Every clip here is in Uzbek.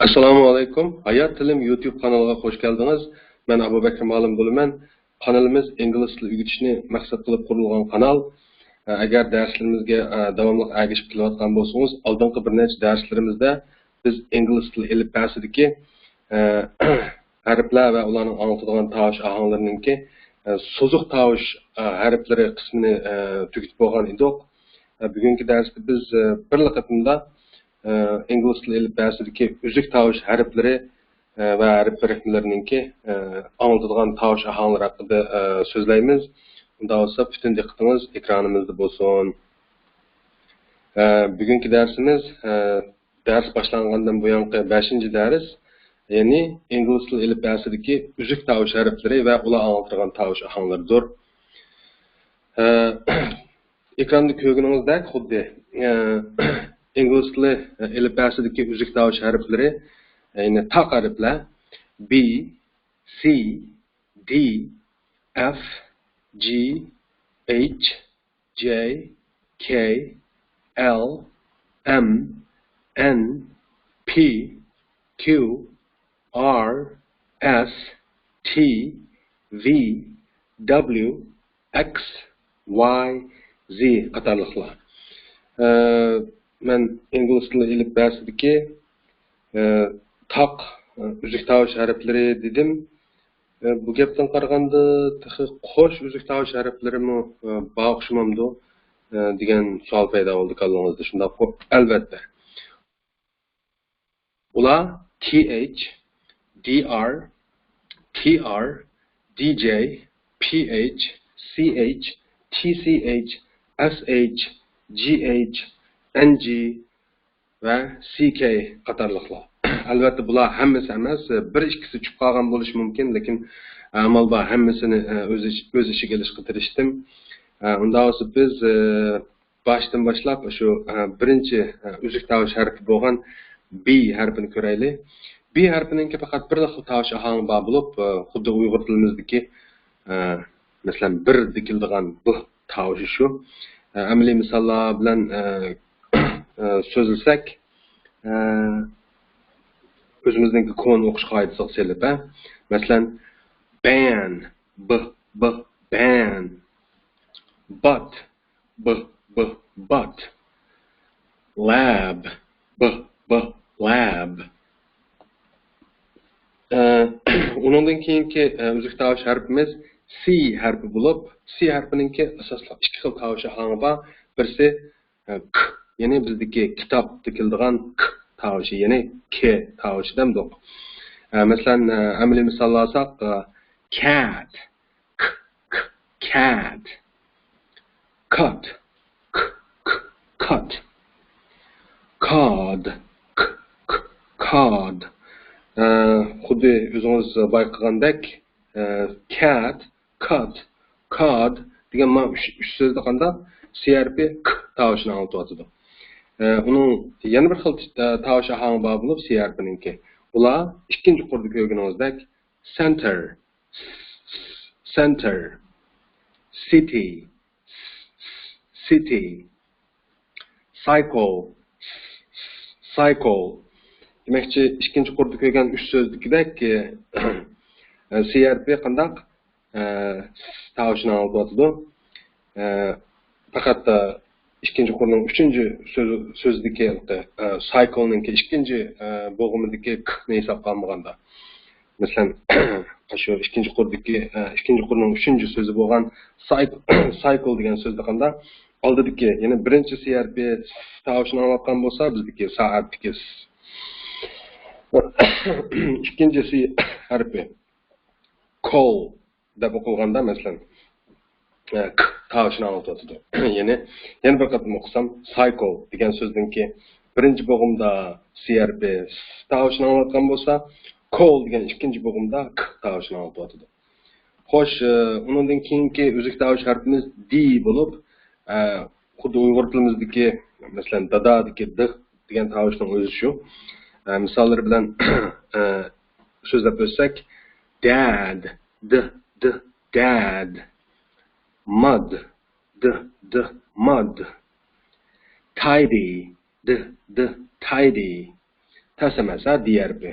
Assalomu alaykum. Hayot tilim YouTube kanaliga hoş geldiniz. Ben Abu Bekir Malim bo'laman. Kanalimiz ingliz tili o'rgatishni maqsad qilib qurilgan kanal. Agar darslarimizga davomli ergashib kelayotgan bo'lsangiz, oldingi bir necha darslarimizda biz ingliz tili alifbesidagi harflar va ularning anlatadigan tovush ohanglarininki so'ziq tovush harflari qismini tugatib bo'lgan edik. Bugungi darsda biz bir qatimda ingliz tili alifbesidagi uzuk tovush harflari va harf birikmalarininki anlatadigan tovush ohanglari haqida so'zlaymiz. Unda olsa bütün diqqatiniz ekranımızda bo'lsin. Bugungi darsimiz ders başlangandan bu yanqi 5-ci ders, ya'ni ingliz tili alifbesidagi uzuk tovush harflari va ular anlatadigan tovush ohanglaridir. Ekranda ko'rganingizdek, xuddi ingliz tili alifbesidagi uzuk tovush harflari, ya'ni taq harflar B, C, D, F, G, H, J, K, L, M, N, P, Q, R, S, T, V, W, X, Y, Z qatorliqlar. Men ingliz tili alifbesidagi taq uzuk tovush harflari dedim. Bu gapdan qaraganda qo'sh uzuk tovush harflarimi bo'xshamamdi degan savol paydo bo'ldi kallangizda. Shunday albatta. Ular TH, DR, TR, DJ, PH, CH, TCH, SH, GH, NG ve CK qatorliqlar. Albatta bular hammasi emas, bir ikkisi tushib qolgan bo'lishi mumkin, lekin amal bor hammasini o'z ishiga olishga tirishdim. Unda olsa biz boshdan boshlab shu birinchi uzuk tovush harfi bo'lgan B harfini ko'raylik. B harfininki faqat bir xil tovush ohangi bor bo'lib, xuddi Uyg'ur tilimizdagi masalan bir dikildigan bu tovushi shu. Amaliy misollar bilan so'zilsak, özümüzdeki konu okuş kaydısıq selip, Mesela ban, ban, but, but, lab, lab. Onundan keyinki uzuk tovush harfimiz C harfi bulup, C harfininki asaslı iki xil tovush ohangi bor. Birisi K, yani bizdeki kitap dikildiğen K tavuşu, yani K tavuşu demdik. Mesela ameli misallarsak cat, cat, cut, cut, card, card. Xuddi o'zingiz bayqagandek cat, cut, card degan mana uch so'zni qanda CRP K tavuşini anlatyapti. Onun yana bir xil tovush ohangi bor bo'lib, C harfininki. Ular ikkinchi qurda ko'rganingizdek center, center, city, city, cycle, cycle. Demakchi, ikkinchi qurda ko'rgan uch so'znikidek C harfi qandaq tovushini anlatyapti. Faqat İkinci konunun üçüncü sözdeki cycle'nın ikinci boğumundaki k hesap kalmaganda. Mesela şu ikinci konunun üçüncü sözü boğan cycle degan sözde kanda aldıdaki yani birinci CRP tavuşunu anlatkan bolsa bizdeki saatdeki ikincisi harfi call da okulganda mesela k tavuşunu anlatıdı. Yani bir qatim okusam cycle degan sözdünki birinci boğumda CRP tavuşunu anlatkan bolsa, call degan ikinci boğumda k tavuşunu anlatıdı. Xo'sh, undan keyingi uzuk tovush harfimiz D bo'lib, xuddi Uyg'ur tilimizdagi, masalan, dadadagi d degan tovushning o'zi shu. Misollar bilan so'zlab o'tsak, dad, dad. Mud, mud. Tidy, tidy. tas emas, D harfi.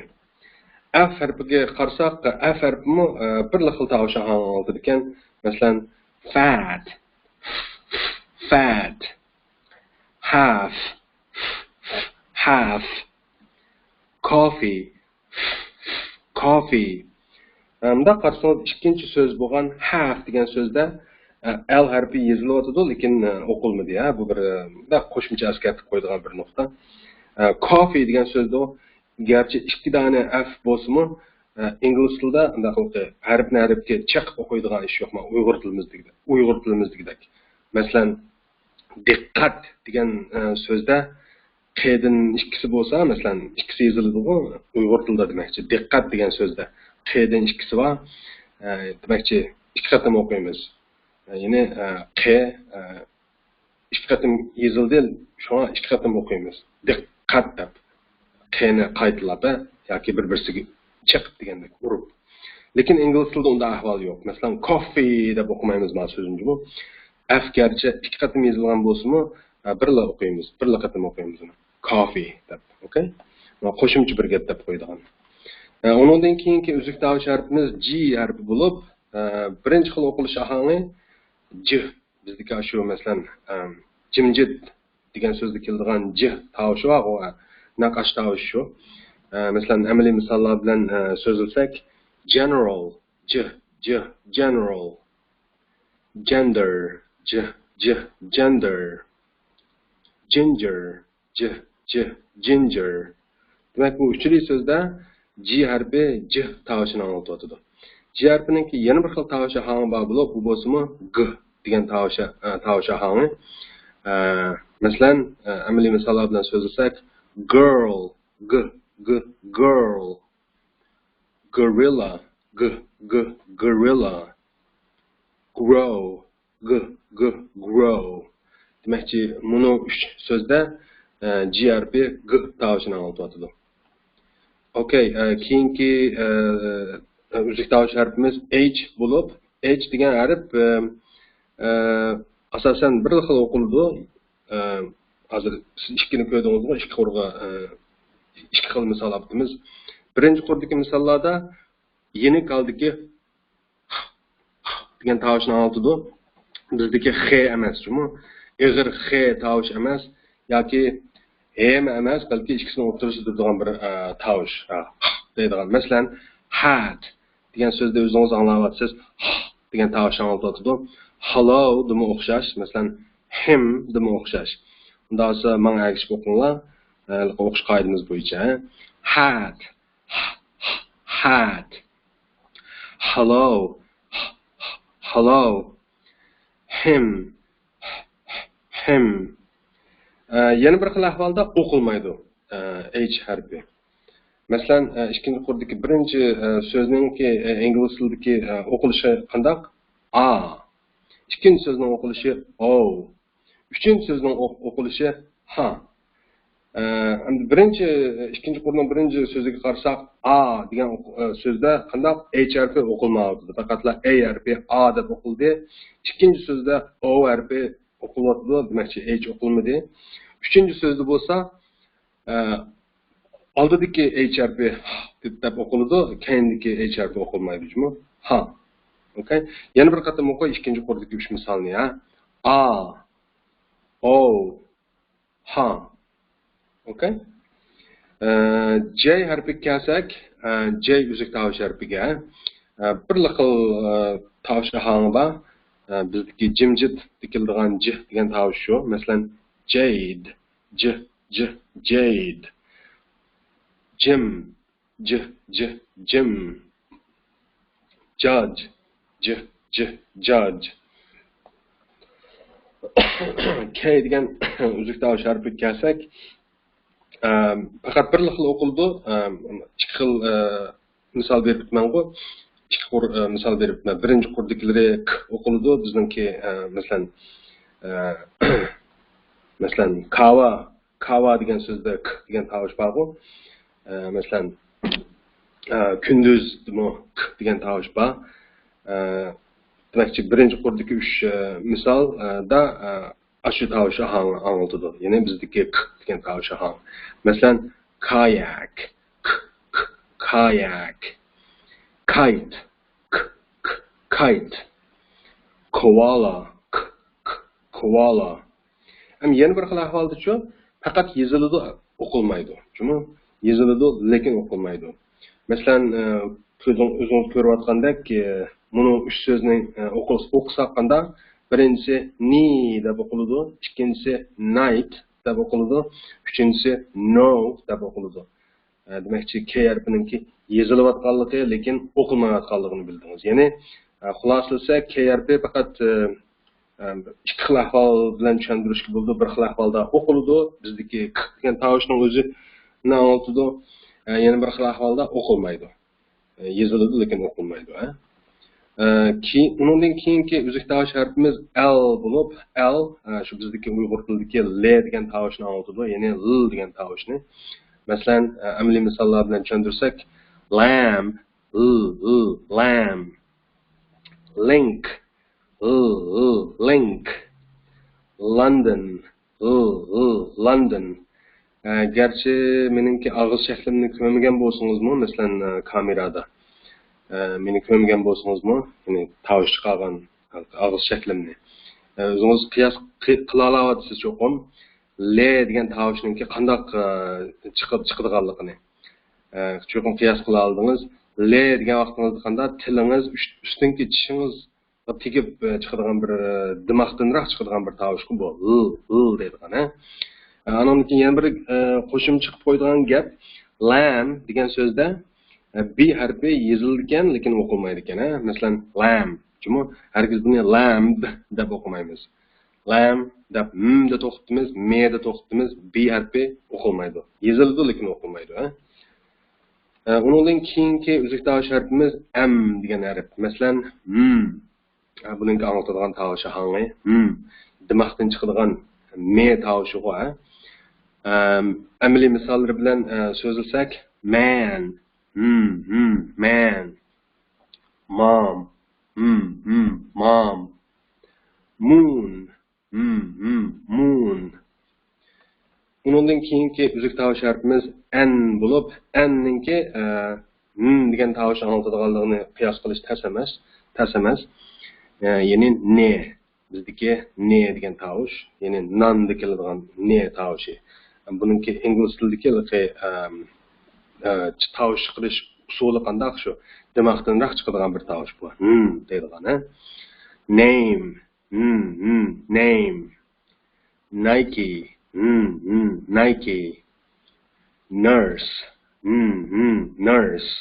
F harfiga qarasak, F harfimi bir xil tovush oldi ekan. Masalan, fat, fat, half, half, coffee, coffee. Bunda qarasangiz ikkinchi so'z bo'lgan half degan so'zda L harfi yozilyotdi, lekin o'qilmadi. Bu bir qo'shimcha eskartib qo'yilgan bir nuqta. Coffee degan so'zda garchi ikki dona F bo'lsa-mu, ingliz tilida undaqaqa harfga chiq o'qiydigan ish yo'q. Uyg'ur tilimizdagidek. Masalan, diqqat degan so'zda q'dan ikkisi bo'lsa, masalan, ikkisi yoziladi-ku, Uyg'ur tilida demakchi. Diqqat degan so'zda q'dan ikkisi bor. Demakchi ikki qatim o'qiymiz. Ya'ni q ikki qatim yozildi, shuna ikki qatim o'qiymiz. Diqqat deb q'ni qaytalab yoki bir-birsiga chiq degandek urib. Lekin ingliz tilida unda ahvol yo'q. Masalan, coffee deb o'qimaymiz mana so'zni bu. F garchi ikki qatim yozilgan bo'lsa-mu, birla o'qiymiz, birla qatim o'qiymiz uni. Coffee deb, okay? Qo'shimcha bir gap deb qo'ydigan. Undan keyingi uzuk tovush harfimiz G harfi bo'lib, birinchi xil o'qilish aholi J. Bizdagi shu masalan, jimjit degan so'zda keladigan J tovushi bor, u naqash tovush shu. Masalan, amaliy misollar bilan so'zilsak, general, general, gender, gender, ginger, ginger. Demak, bu uchli so'zda G harfi J tovushini anglatadi. G harfining yana bir xil tovushi ham bor bo'lib, bu bo'lsa-mu G degan tovushi ham. Masalan, amaliy misollar bilan so'zlasak, girl, girl, gorilla, gorilla, grow, grow. Demakchi, buni uch so'zda G harfi G tovushini anglatadi. Okay, keyingi uzuk tovush harfimiz H bo'lib, H degan harf asosan bir xil o'qiladi. Hozir siz ikkini ko'rdingizmi? Ikki qurg'a ikki xil misol olamiz. Birinchi qurdagi misollarda yeni qaldiki degan tovushni oldi. Bizdagi x emas-mi? Ig'ir x tovush emas yoki hem emas, balki ikkisini o'rtasida turadigan bir tovush deydigan. Masalan, hat degan so'zda o'zingiz anglayapsiz, degan tovushni oldi. Hello dema o'xshash, masalan, him dema o'xshash. Unda esa menga agishib o'qinglar, o'qish qoidamiz bo'yicha. Hat, hat. Hello, hello. Him, him. Yana bir xil ahvolda o'qilmaydi H harfi. Masalan, ikkinchi qurdagi birinchi so'zningki ingliz tilidagi o'qilishi qandoq? A. Ikkinchi so'zning o'qilishi O. Uchinchi so'zning o'qilishi ha. Birinchi ikkinchi qurning birinchi so'ziga qarasak, A degan so'zda qandoq H harfi o'qilmaydi. Faqatla A harfi A deb o'qildi. Ikkinchi so'zda O harfi o'qilyapti, demakchi H o'qilmadi. Uchinchi so'zda bo'lsa, oldidagi H harfi deb o'qiladi, keyindagi H harfi o'qilmaydi-mi? Ha. Okay? Yana bir qatam o'qi ikkinchi qurdagi 3 misolni, A, O, ha. Okay? J harfiga kelsak, J uzuk tovush harfiga bir xil tovush hangi bor. Bizdagi jimjit dikildigan J degan tovush shu. Masalan, jade, jade. Jim, jim. Judge, judge. K degan uzuk tovush harfiga kelsak, faqat bir xil o'qildi. Ikki xil misol beribman-ku. Ikki qur misol beribman. Birinchi qurdikilari k o'qildi, bizningki masalan kava degan so'zda k degan tovush bor-ku. Masalan, kunduz demo k degan tovush bor. Demakchi, birinchi qurdagi 3 misolda shu tovushni anglatadi. Ya'ni bizdagi k degan tovushni hang. Masalan, kayak, kayak, kite, kite, koala, koala. Hem yana bir xil ahvolda-chu, faqat yeziladi, o'qilmaydi. Chunki yeziladi, lekin o'qilmaydi. Masalan, o'zingiz ko'rayotgandek, buni uch so'zning o'qisaqqanda birinchisi ni deb o'qiladi, ikkinchisi night deb o'qiladi, uchinchisi no deb o'qiladi. Demakchi k harfininki yezilayotganligi, lekin o'qilmayotganligini bildingiz. Ya'ni xulosalasa k harfi faqat ikki xil ahvol bilan tushuntirishga bo'ldi. Bir xil ahvolda o'qiladi, bizdagi k degan tovushning o'zi na'otidi. Yana bir xil ahvolda o'qilmaydi. Yeziladi, lekin o'qilmaydi. Undan keyingi uzuk tovush harfimiz L bo'lib, L shu bizdagi Uyg'ur tilidagi L degan tovushni anglatadi, ya'ni L degan tovushni. Masalan, amaliy misollar bilan tushuntirsak, lamb, lamb, link, link, London, London. Gerçi menimki ağız şeklimni ko'rmagan bo'lsingizmi, masalan, kamerada. Meni ko'rmagan bo'lsingizmi, ya'ni tovush chiqargan ağız shaklimni. O'zingiz qiyos qila olasiz cho'qim. L degan tovushninki qandoq chiqadiganligini. Cho'qim qiyos qila oldingiz. L degan vaqtingizda qanday tilingiz ustinki tishingiz tegib chiqadigan bir dimoqdanroq chiqadigan bir tovush bu. Deydigan, ha. Anondan keyin yana bir qo'shimcha qilib qo'ydigan gap, lamb degan so'zda B harfi yezilgan, lekin o'qilmaydi ekan, ha. Masalan, lamb. Chunki hargiz buni lamb deb o'qimaymiz. Lamb deb m da to'xtatamiz, me da to'xtatamiz, B harfi o'qilmaydi. Yezildi, lekin o'qilmaydi, ha. Undan keyingi uzuk tovush harfimiz M degan harf. Masalan, buning anglatadigan tovushi hangi? Dimoqdan chiqadigan me tovushi bu, ha. Amaliy misollar bilan so'zlasak, man, man, mom, mom, moon, moon. Undan keyingi uzuk tovush harfimiz N bo'lib, N-ninki degan tovush anglatadiganligini qiyos qilish ters emas. Ya'ni ne, bizdagi ne degan tovush, ya'ni non keladigan ne tovushi. Buningki ingliz tilidagi tovush chiqarish usuli qanday shu? Dimoqdanroq chiqadigan bir tovush bu. Deydigan, ha. Name, name. Nike, Nike. Nurse, nurse.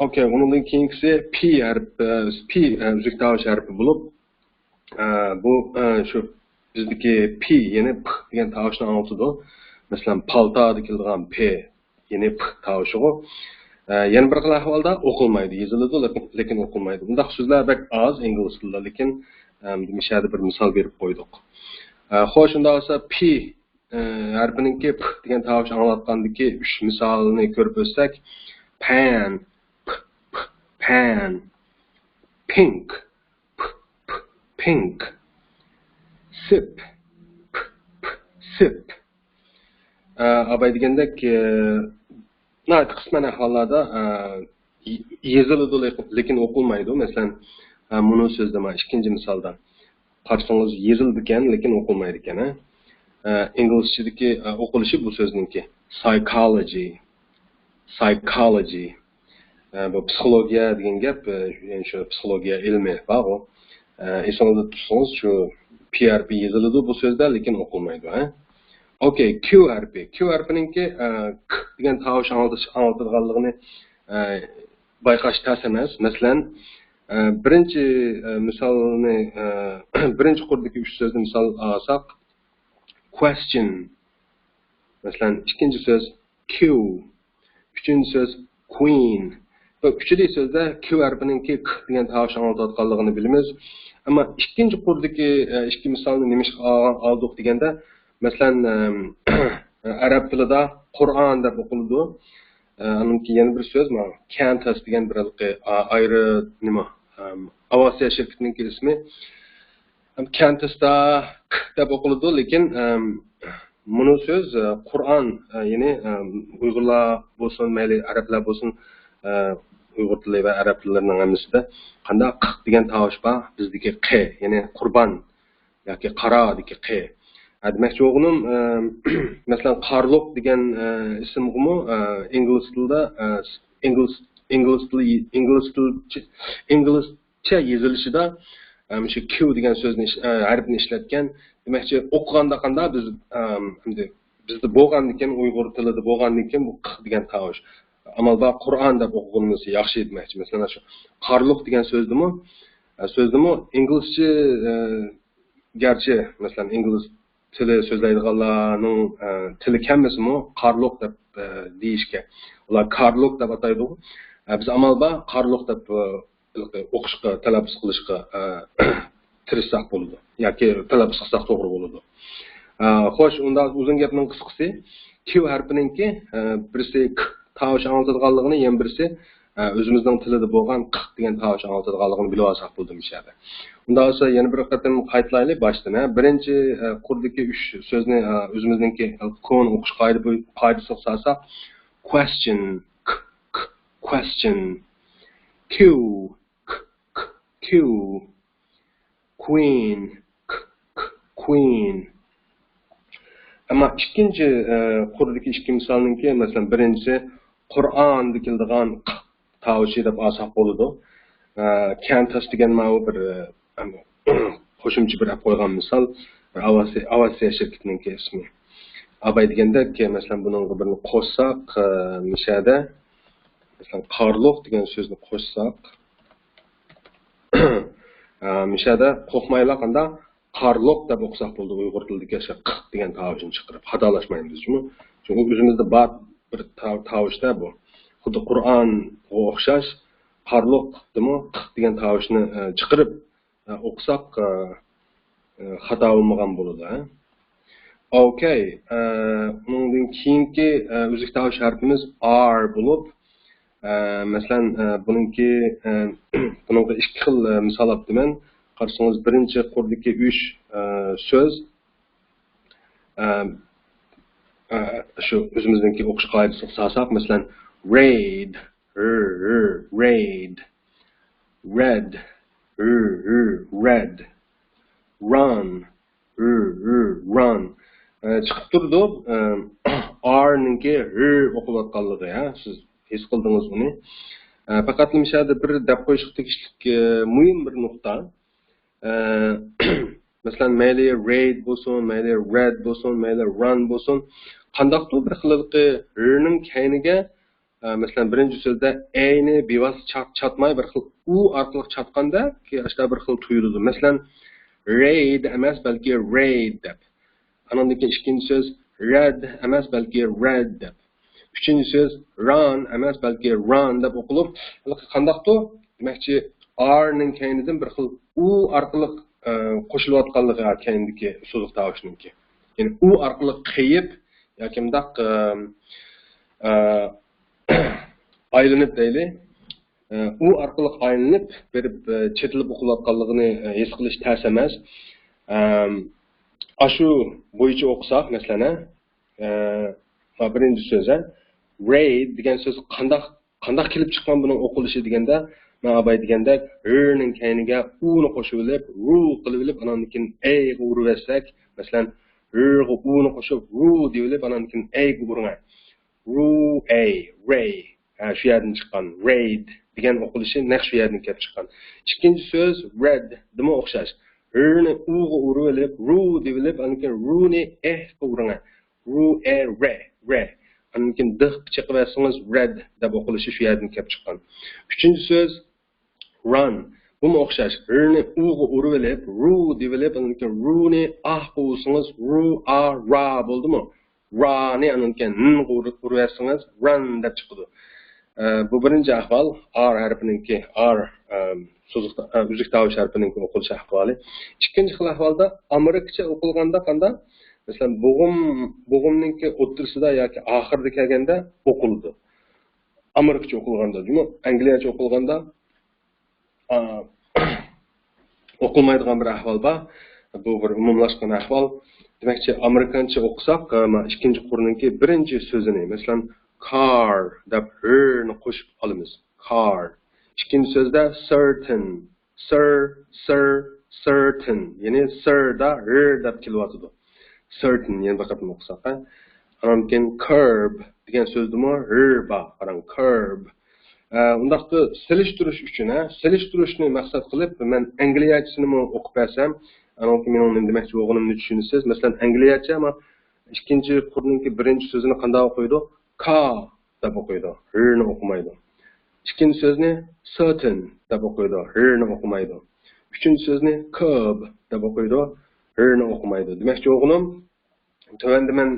Okay, bundan keyingisi P harfi, P uzuk tovush harfi bo'lib, bu shu bizdagi P, ya'ni P degan tovushni anglatadi. Masalan, palto degan P, ya'ni P tovushi bu. Yana bir xil ahvolda o'qilmaydi, yeziladi, lekin o'qilmaydi. Bundaq so'zlar bak oz ingliz tilida, lekin mishada bir misol berib qo'ydik. Xo'sh, unda bo'lsa P harfininki P degan tovush anglatgandagi 3 misolni ko'rib o'tsak, pan, pan, pink, pink, sip, sip. Abay degandek, qisman ahvollarda yeziladi, lekin o'qilmaydi. Masalan, buni so'zlama ikkinchi misolda qarsangiz yezildi ekan, lekin o'qilmaydi ekan, ha. Inglizchadagi o'qilishi bu so'zningki psychology, psychology. Bu psixologiya degan gap, ya'ni shu psixologiya ilmi bor. Esingizda tutsangiz, shu P harfi yeziladi bu so'zda, lekin o'qilmaydi, ha. Okay, Q harfi. Q harfininki K degan tovush anglatadiganligini bayqash tez emas. Masalan, birinchi misolni birinchi qurdagi 3 so'zni misol olsak, question. Masalan, ikkinchi so'z Q, uchinchi so'z queen. Bu uchinchi so'zda Q harfininki K degan tovush anglatadiganligini bilamiz. Ammo ikkinchi qurdagi ikki misolni nima oldik deganda, masalan, arab tilida Qur'on deb o'qiladi. Aniki yana bir so'z bor, Qantas degan bir ayri nima, Avasiya shirkatining ismi. Qantasda deb o'qiladi, lekin Bunu söz Kur'an yine Uygurlar olsun, mayli Araplar olsun, Uygur tili ve Arap tillerinin hemisi qanda q degan tovush bor, bizdeki q, ya'ni qurban yoki qaro deki q. Demakchi o'g'lim, masalan, qarluq degan ismmi ingliz tilida inglizcha yozilishida shu q degan so'zni harfni ishlatgan. Demakchi o'qiganda qanda biz bizda bo'lgandan keyin Uyg'ur tilida bo'lgandan keyin bu q degan tovush. Amalda Qur'on deb o'qiganimiz yaxshi demoqchi. Masalan, shu qarluq degan so'zdimi inglizcha garchi masalan ingliz tili so'zlaydiganlarning tili kammisimi qarluq deb deyishga. Ular qarluq deb ataydi. Biz amalda qarluq deb o'qishga, talaffuz qilishga tirishsak bo'ladi. Yoki talaffuz qilsak to'g'ri bo'ladi. Xo'sh, unda uzun gapning qisqasi Q harfininki birisi tovush anlatadiganligini, yana birisi o'zimizning tilida bo'lgan q degan tovush anlatadiganligini bilib olsak bo'ldi mishada. Unda esa yana bir qatam qaytlaylik boshdan. Birinchi qurdagi 3 so'zni o'zimizningki kon o'qish qoidasi hisoblasak question question q q queen queen. Ama ikkinchi qurdagi ikki misolninki masalan birinchisi Qur'on degildigan tovushi deb olsak bo'ladi. Kantas degan ma'lum bir qo'shimcha bir qo'ygan misol Avasiya shirkatining ismi. Abay degandek, masalan buningga birini qo'shsak, mishada masalan qarluq degan so'zni qo'shsak, mishada qo'rqmaylar qanda qarluq deb o'qisak bo'ldi Uyg'ur tilidagi o'sha q degan tovushni chiqarib xatolashmaymizmi? Chunki o'zimizda bor bir tovushda bu. Xuddi Qur'onga o'xshash qarluq demi q degan tovushni chiqarib o'qisak xato bo'lmagan bo'ladi. Okay, bundan keyingi uzuk tovush harfimiz R bo'lib, masalan buningga ikki xil misol olibman. Qarsangiz birinchi qurdagi 3 so'z shu o'zimizningki o'qish qoidasiga asosan masalan raid raid red red run run chiqib turdi. R ninki o'qilayotganligi, siz his qildingiz uni. Faqat mishada bir deb qo'yishga tegishli muhim bir nuqta. Masalan mayli raid bo'lsin, mayli red bo'lsin, mayli run bo'lsin, qandaqdir bir xillikki rning kayniga masalan birinchi so'zda ayni bevas chatmay bir xil u orqali chatganda ashta bir xil tuyuladi. Masalan raid emas balki raid deb. Anandaki ikkinchi so'z red emas balki red deb. Üçüncü söz run emas balki run deb o'qilib, qandaqdir demakchi R ning kaynidan bir xil u orqali qo'shilayotganligi kayindagi so'zliq tavushniki. Ya'ni u orqali qiyib yoki mundaq aylanib deyli. U orqali aylanib berib chetilib o'qilayotganligini his qilish ters emas. Ashu bo'yicha o'qisak, masalan, birinchi so'z raid degan so'z qandaq kelib chiqqan buning o'qilishi deganda, men abay deganda r ning kayniga u ni qo'shib olib, ru qilib olib, andan keyin a ga urib bersak, masalan r ga u ni qo'shib ru deb olib, andan keyin a ga urgan. Ru a ray shu yerdan chiqqan. Raid degan o'qilishi naq shu yerdan kelib chiqqan. Ikkinchi so'z red dema o'xshash. R ni u ga urib olib, ru deb olib, andan keyin ru ni a ga urgan. Ru a ray Ankin dıq chiqib versangiz red deb o'qilishi shu yerdan kelib chiqqan. Uchinchi so'z run. Bu o'xshash. Rni u'ga urib olib, ru deb olib, ankin runi qo'ysangiz ru ra bo'ldimi? Ra ni ankin n urib versangiz run deb chiqadi. Bu birinchi ahvol r harfininki r so'zliqda uzuk tovush harfininki o'qilish ahvoli. Ikkinchi xil ahvolda amerikacha o'qilganda qanday? Mesela bo'g'imninki o'ttirisida yoki oxirida kelganda o'qildi. Amerikacha o'qilganda, deymi? Angliyacha o'qilganda o'qilmaydigan bir ahvol bor. Bu bir umumlashgan ahvol. Demakchi, amerikancha o'qisak, ikkinchi qurninki birinchi so'zini, masalan, car deb r ni qo'shib olamiz. Car. İkinci sözde certain, certain, yani sirda r deb kelyapti. Certain, yani bakatını okusak. Anamken curb degan so'zdimi r ba, qarang, curb. Undaqda selishtirish uchun, selishtirishni maqsad qilib, men angliyachasini o'qib bersam, anamken men uni demoqchi bo'lganimni tushunasiz. Masalan, angliyacha ama ikkinchi qurninki birinchi so'zini qanday o'qiydi? Car deb o'qiydi, r ni o'qimaydi. İkinci sözünü certain deb o'qiydi, r-ni o'qimaydi. Üçüncü sözünü curb deb o'qiydi, r-ni o'qimaydi. Demakchi o'g'lim, tövəndə mən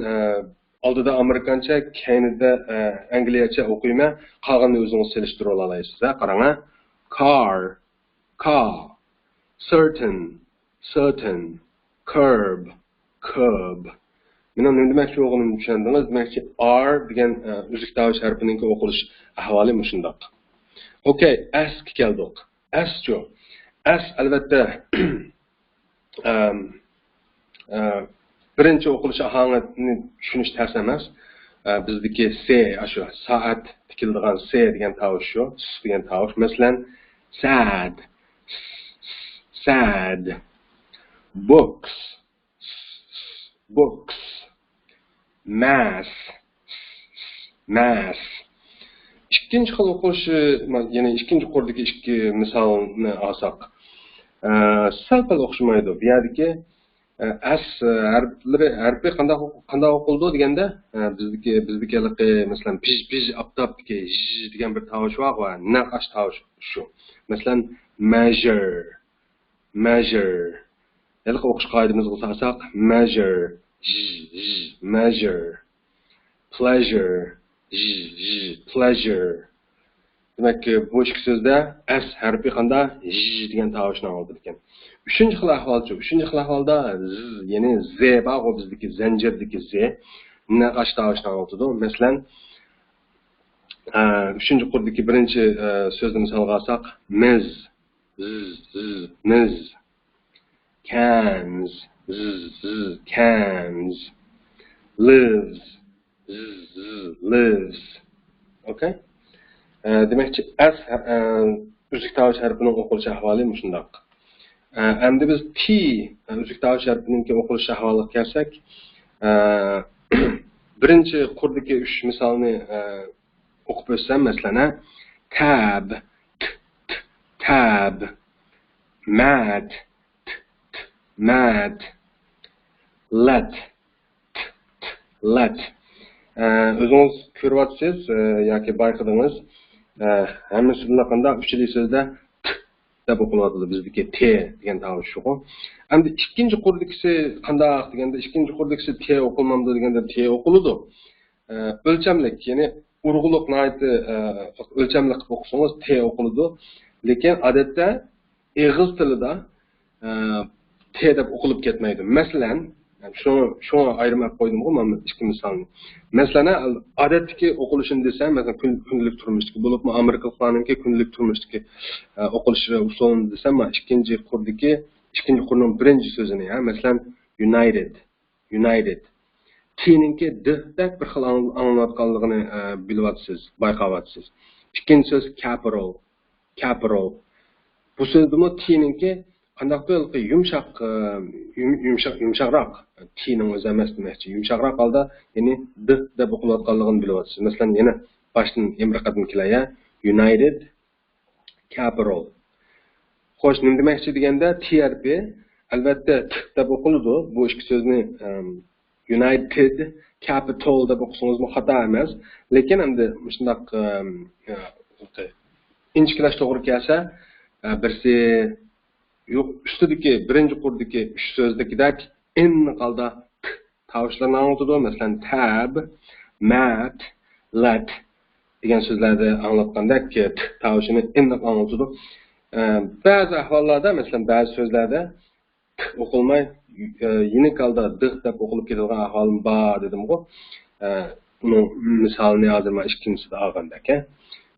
aldıda Amerikancha, keynida Angliyacha o'qiyman, qolganini o'zingiz selishtirib olasizlar. Qarang, car, certain, curb. Meni nima demoqchi o'g'lim tushundingiz? Demakchi r degan uzuk davish harfining o'qilish ahvoli shundoq. Okay, S keldik. S-chu. S albatta birinchi o'qilish ahvolini tushunish tez emas. Bizdagi S, shu soat tikildigan S degan tovush shu, S degan tovush. Masalan, sad. Books. Mass. İkinci xil o'qilishi, ya'ni ikkinchi qurdagi ikki misolni olsak, sal-pal o'xshamaydi. Bu yerdagi S harfi qanday o'qildi deganda, bizdagi masalan pij aptapdagi j degan bir tovush bor va naqash tovush shu. Masalan, measure. Ya'ni o'qish qoidamizga solsak, measure, pleasure. Demek ki bu ikki so'zda s harfi qanday j degan tovushni oldi ekan. Uchinchi xil ahvolchi. Uchinchi xil ahvolda ya'ni z bor, o bizdagi zanjirdagi z naqash tovushni oldi. Masalan, uchinchi qurdagi birinchi so'zni misolga olsak, miz, cans, lives. Okay? Demakchi s uzuk tovush harfining o'qilish ahvoli shundoq. Endi biz t uzuk tovush harfining o'qilish ahvoliga kelsak, birinchi qurdagi 3 misolni o'qib o'tsam, masalan, tab, mad, let. O'zingiz ko'ryapsiz yoki bayqadingiz, hammasi bunaqanda uchli so'zda t deb o'qiladi, bizdagi t degan tovush shu. Endi ikkinchi qurdagisi qanday deganda, ikkinchi qurdagisi t o'qilmamdi deganda t o'qiladi. O'lchamlik, ya'ni urg'uliq nihoyatda o'lchamli qilib o'qisangiz t o'qiladi. Lekin odatda eg'iz tilida t deb o'qilib ketmaydi. Masalan, şunu ayırmak koydum ama ikki misolni. Masalan, odatdagi o'qilishini desam, masalan, kunlik turmushdagi bo'lib, Amerikaliklarningki kunlik turmushdagi o'qilishi usulini desam, ikkinchi qurning birinchi so'zini, masalan, United. T'ninki d deb bir xil anglanayotganligini bilyapsiz, bayqayatsiz. Ikkinchi so'z capital. Bu so'zdimi T'ninki qandaqdir yumshoqroq, T'ning o'zi emas demakchi, yumshoqroq holda, ya'ni d deb o'qilayotganligini bilyapsiz. Masalan, yana boshdan emriqatni kelaya, United capital. Xo'sh, nima demakchi deganda, T harfi albatta t deb o'qiladi. Bu ikki so'zni United capital deb o'qisangiz xato emas. Lekin endi shundoq inchkilash to'g'ri kelsa, birsi yo'q, ustidagi birinchi qurdagi 3 so'zdagidek in qalda tovushlarni anglatadi. Masalan, tab, mat, let degan so'zlarda anglatgandek tovushini in anglatadi. Ba'zi ahvollarda, masalan, ba'zi so'zlarda o'qilmay yeni qalda d deb o'qilib ketadigan ahvol bor dedim-ku. Uni misolini hozir men ikkinchisida olgandek,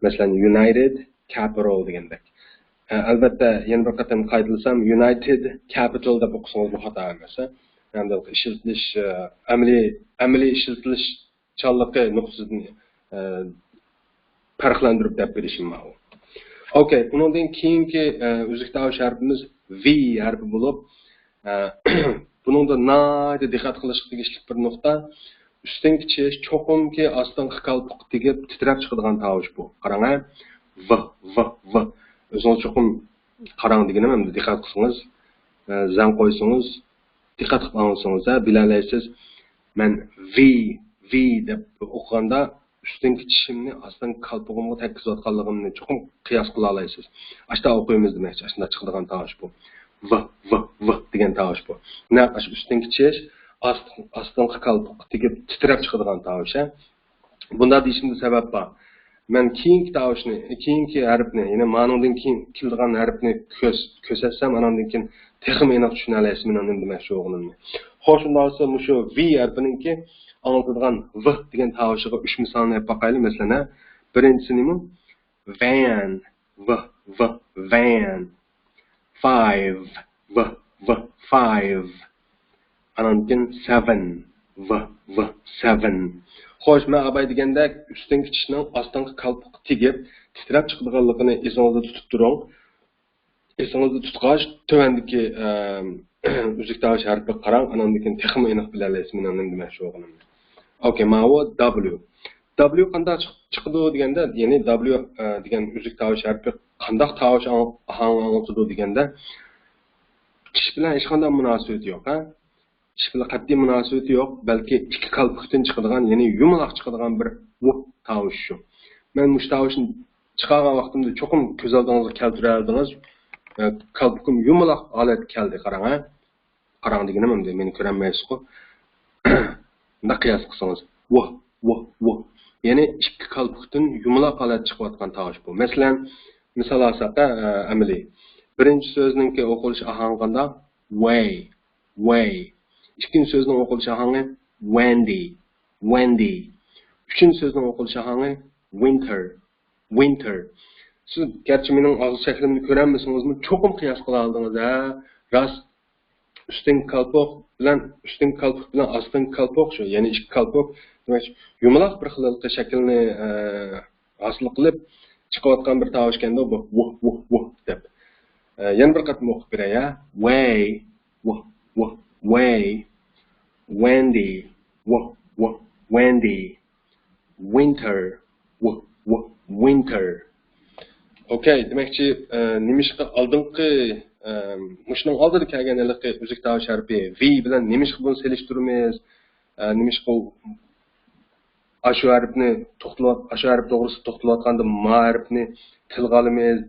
masalan, United capital degandek. Albatta, yana bir qatam qaytarsam, United Capital deb o'qisangiz bu xato emas. Endi ishlatilish amaliy ishlatilish challiqi nuqtasidan farqlantirib deb berishim ma'qul. Okay, bundan keyingi uzuk tovush harfimiz V harfi bo'lib, buningda nayda diqqat qilish tegishli bir nuqta, ustdan kichish cho'qimki ostdan qalpoq tegib titrab chiqadigan tovush bu. Qarang, v. O'zingiz cho'qim qarang deganim, endi diqqat qilsangiz, zan qo'ysangiz, diqqat qilib olsangiz, bilalaysiz. Men V deb o'qiganda ustdan kichishimni ostdan qalpog'imga tekkizayotganligimni cho'qim qiyos qila olasiz. Ashta o'qiymiz demakchi, ashunda chiqadigan tovush bu. V degan tovush bu. Naqash ustdan kichish, ostdan qalpoq tegib titrab chiqadigan tovush. Bunda deyishimda sabab bor. Men keyingi tovushni, keyingi harfni, ya'ni ma'nodan keyin keladigan harfni ko'rsatsam, anandan keyin texnik aniq tushuna olasizmi, men nima demoqchi o'g'limni. Xo'sh, unda bo'lsa, shu V harfininki anlatadigan V degan tavushiga 3 misolni olib boqaylik. Masalan, birinchisi nima? Van, v, van. 5, v, 5. Anandan 7, v, 7. Xo'sh, men abay deganda ustdan kichishning ostdan qalpoq tegib, titrab chiqadiganligini esingizda tutib turing. Esingizda tutqach, tövendagi uzuk tovush harfi qarang, anandan keyin texnik aniq bilalaysiz, men nima demoqchi o'g'lim. Okay, ma'vo W. W qanday chiqdi deganda, ya'ni W degan uzuk tovush harfi qanday tovush anlatadi deganda, kishi bilan hech qanday munosabati yo'q, ha? Kishi bilan qat'iy munosabati yo'q, balki ikki qalpoqdan chiqadigan, ya'ni yumaloq chiqadigan bir tovush shu. Men mush tovushni chiqargan vaqtimda cho'qim ko'z oldingizga keltirardingiz. Qalpoqim yumaloq holat keldi, qarang, ha? Qarang deganim endi meni ko'rolmaysiz-ku. Bunda qiyos qilsangiz, v. Ya'ni ikki qalpoqdan yumaloq holat chiqayotgan tovush bu. Masalan, misol olsak, amaliy. Birinchi so'zningki o'qilish ohangida way. İkinci sözün okunuşu hangi? Wendy. Üçüncü sözün okunuşu hangi? Winter. Siz gerçi benim ağız şeklimini göremiyorsunuz mu? Çokum kıyas kıla aldınız ha. Rast üstten kalpok bilen astın kalpok şu. Yani iki kalpok demek yumulak bir xillik şeklini asıl kılıp çıkıvatkan bir tavuşkende bu dep. Yani bir katım okup bir ya. Way. Wendy, Wendy, winter. Okay, demekçi nimişki aldınqı, muşunun aldığı kelgenlikki üzük tovush harfi V bilen nimişki bunu seliştirimiz, nimişki aşu harfini doğrusu to'xtalayotganda ma harfini tilga olamiz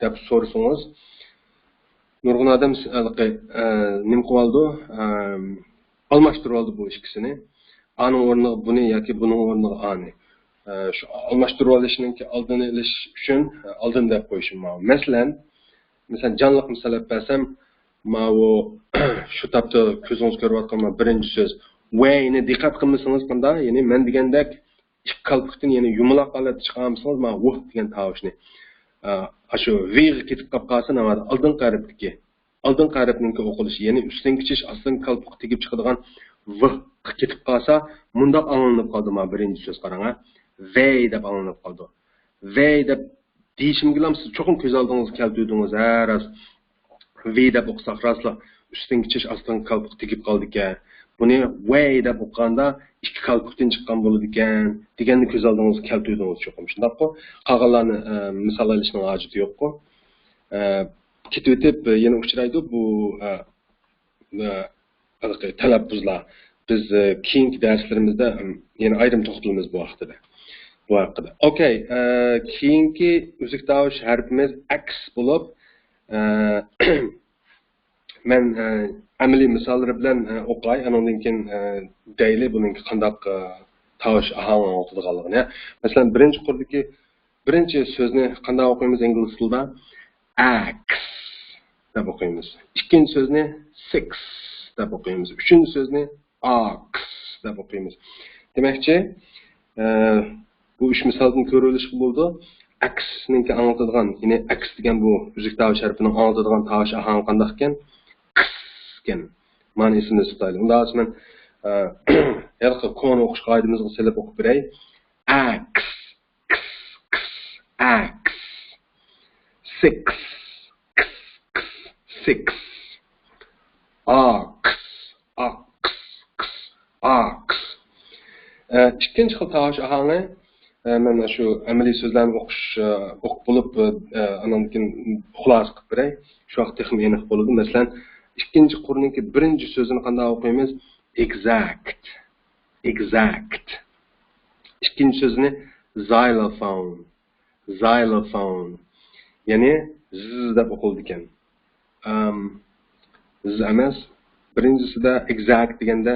deb so'rasangiz, nurg'un odam nim qilib oldi, almashtirib oldi bu ikkisini. Aning o'rniga buni yoki buning o'rniga ani. Shu almashtirib olishninki oldini olish uchun oldin deb qo'yishim ma'qul. Masalan, jonliq misol bersam, ma'vo shu topda ko'zingiz ko'rayotgan birinchi so'z way'ni diqqat qilmasangiz bunda, ya'ni men degandek ikki qalpoqdan ya'ni yumaloq holatda chiqarmasangiz, men wuh degan tovushni shu v'ga ketib qolsa, nima oldin qaribninki o'qilishi, ya'ni ustdan kichish, ostdan qalpoq tegib chiqadigan v ketib qolsa, bunda anlanib qoldi mana birinchi so'z qarang, vay deb anlanib qoldi. Vay deb deyishimga siz cho'qim ko'z oldingizga keltirdingiz, rost v deb o'qisak rostla ustdan kichish, ostdan qalpoq tegib qoldi ekan. Buni way deb o'qiganda ikki qalpoqdan chiqqan bo'ladi ekan deganni ko'z oldingizga keltirdingiz cho'qim. Shundaqmi? Qolganlarni misol olishning hojati yo'q-ku. Ketib o'tib yana uchraydi bu talaffuzlar. Biz keyingi darslarimizda yana ayrim to'xtalamiz bu haqida. Okay, keyingi uzuk tovush harfimiz X bo'lib, men amaliy misollar bilan o'qay, andan keyin deyli buning qanday tovush ahvolini o'qiydiganligini. Masalan, birinchi so'zni qanday o'qiymiz ingliz tilida? Axe deb o'qiymiz. Ikkinchi so'zni six deb o'qiymiz. Uchinchi so'zni ox deb o'qiymiz. Demakchi, bu uch misoldan ko'rilishi bo'ldi. aksninki anlatadigan, yine aks degan bu uzuk tovush harfining anlatadigan tovush ahang qandaq ekan? Ken. Mana ismini tutaylik. Unda men her konu o'qish qoidamizga selib o'qib beray. Ax, ax, six, six, ox, ox, ox. İkinci xil tovush ahangi men shu amaliy so'zlarni o'qib bo'lib, andan keyin xulosa qilib beray. Shu vaqt texnik aniq bo'ladi. Masalan, ikkinchi qurninki birinchi so'zini qanday o'qiymiz? Exact. Exact. İkinci sözünü xylophone. Xylophone. Yani z deb o'qildi ekan. Z emas. Birinchisi de exact deganda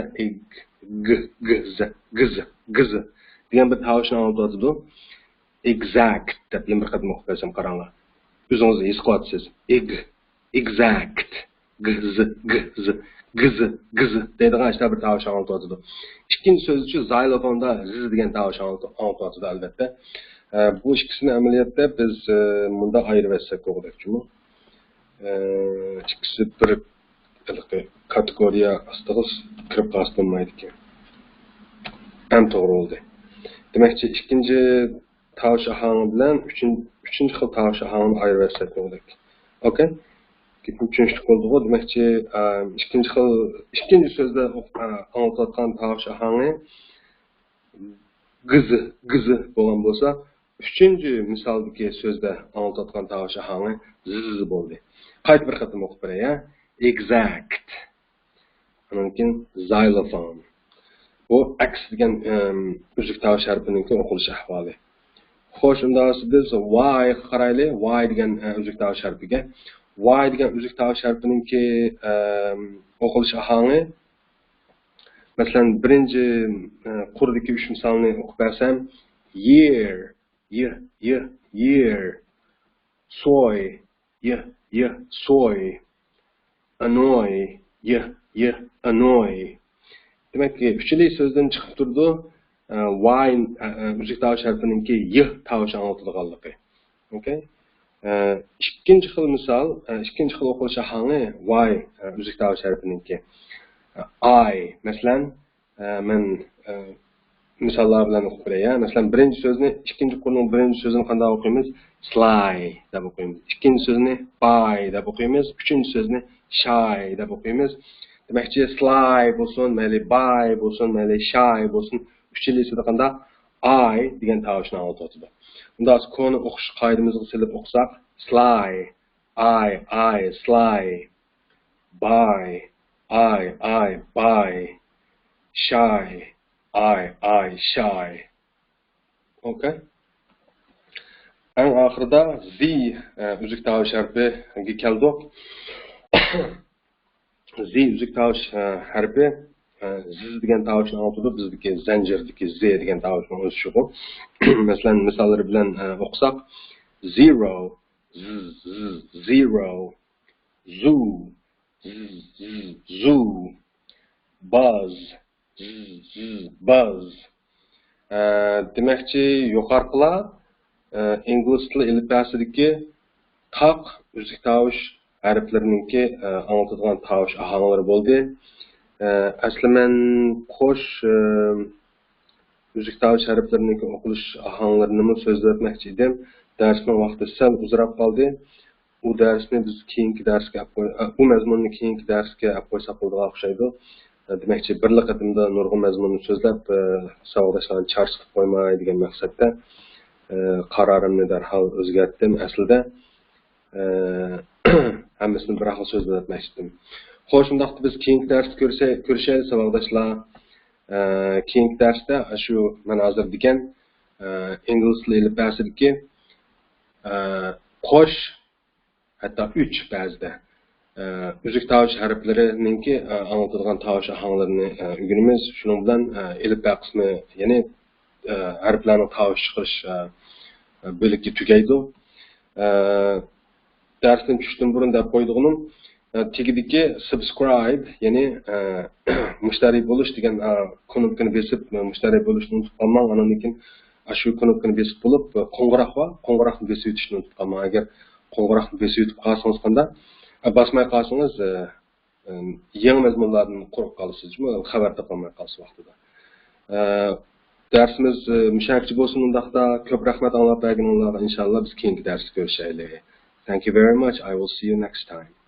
gz degan bir tovushni olib o'tadi. Exact deb bir qadam o'qib bersam qaranglar. O'zingiz his qilyapsiz. Exact. Gz deydigan ishlar bir tovushni olib o'tadi. İkinci sözcü xylophonda z degan tovushni olib o'tadi albatta. Bu ikkisini amaliyotda biz bunda ayirib etsak to'g'ri-ku. İkisi bir kategoriya astiga kirib qolmaydi ekan. Ham to'g'ri bo'ldi. Demakchi, ikkinchi tovush ahangi bilan uchinchi xil tovush ahangini ayirib etsak to'g'ri. Okay? Üçüncü oldu. Demakchi, ikinci sözde anlatatan tovush ahangi gz bo'lgan bo'lsa, üçüncü misaldagi sözde anlatatan tovush ahangi z bo'ldi. Qayt bir qatam o'qib beray, ya. Exact. Andan xylophone. Bu ax degan uzuk tovush harfininki o'qilish ahvoli. Xo'sh, unda biz y qaraylik. Y degan uzuk tovush harfiga. Y degan uzuk tovush harfininki o'qilish ahangi. Masalan, birinchi qurdagi 3 misolni o'qib bersam, year, year, soy, soy, annoy, annoy. Demek ki üçlü sözden çıkıp durdu. Y uzuk tovush harfininki y tovushi anlatılganligi. Okay? İkinci xil misal, ikinci xil o'qilish ahangi y uzuk tovush harfininki. I, masalan, men misollar bilan o'qib beray. Masalan, birinchi so'zni, ikkinchi qurning birinchi so'zini qanday o'qiymiz? Sly deb o'qiymiz. Ikkinchi so'zni buy deb o'qiymiz. Uchinchi so'zni shy deb o'qiymiz. Demakchi, sly bo'lsin, mayli buy bo'lsin, mayli shy bo'lsin, uchilisida qanday I degan tovushni olib o'tadi. Unda konu o'qish qoidamizga silib o'qisak, sly, I, sly, buy, I, buy, shy, I, shy. Okay? En ahırda Z uzuk tovush harfiga keldik. Z uzuk tovush harfi z degan tovushni olib bizdagi zanjirdagi z degan tovushni o'zi shu. Masalan, misollar bilan o'qisak, zero, zero, zoo, zoo, buzz, buzz. Demakchi, yuqorqilar ingliz tili alifbasidagi taq uzuk tovush harflarininki anlatadigan tovush ahanglari bo'ldi. Asli men qo'sh uzuk tovush harflarininki o'qilish ahanglarini so'zlab o'tmoqchi edim. Darsning vaqti sal uzrab qoldi. U darsni biz keyingi darsga bu mazmunni keyingi darsga olib qo'ysak bo'ladigan o'xshaydi. Demakchi, bir qatimda nurg'un mazmunni so'zlab savodashlarni charchitib qo'ymay degan maqsadda qarorimni darhol o'zgartdim. Aslida hammasini bir xil so'zlab o'tmoqchi edim. Xo'sh, undaqda biz keyingi darsda ko'rishaylik savodashlar. Keyingi darsda shu men hozir degan ingliz tili alifbasidagi qo'sh hatto 3 ba'zida uzuk tovush harflarininki anlatadigan tovush ahanglarini o'rganamiz. Shuning bilan alifba qismi, ya'ni harflarning tovush chiqarish bo'ligi tugaydi. Darsdan tushdan burun deb qo'ydiganim tegidagi subscribe, ya'ni mushtariy bo'lish degan knopkani bosib mushtariy bo'lishni unutib qolmang. Undan keyin shu knopkani besib bo'lib qo'ng'iroq bor, qo'ng'iroqni besib o'tishni unutib qolmang. Agar qo'ng'iroqni besib o'tib qolsangiz qanda, basmay qolsangiz yangi mazmunlardan qo'rqib qolasiz, xabar topolmay qolasiz vaqtida. Dersimiz müşahiratçi bo'lsin undaqda. Ko'p rahmat anglab berganingizlarga. Inshaalloh biz keyingi darsda ko'rishaylik. Thank you very much. I will see you next time.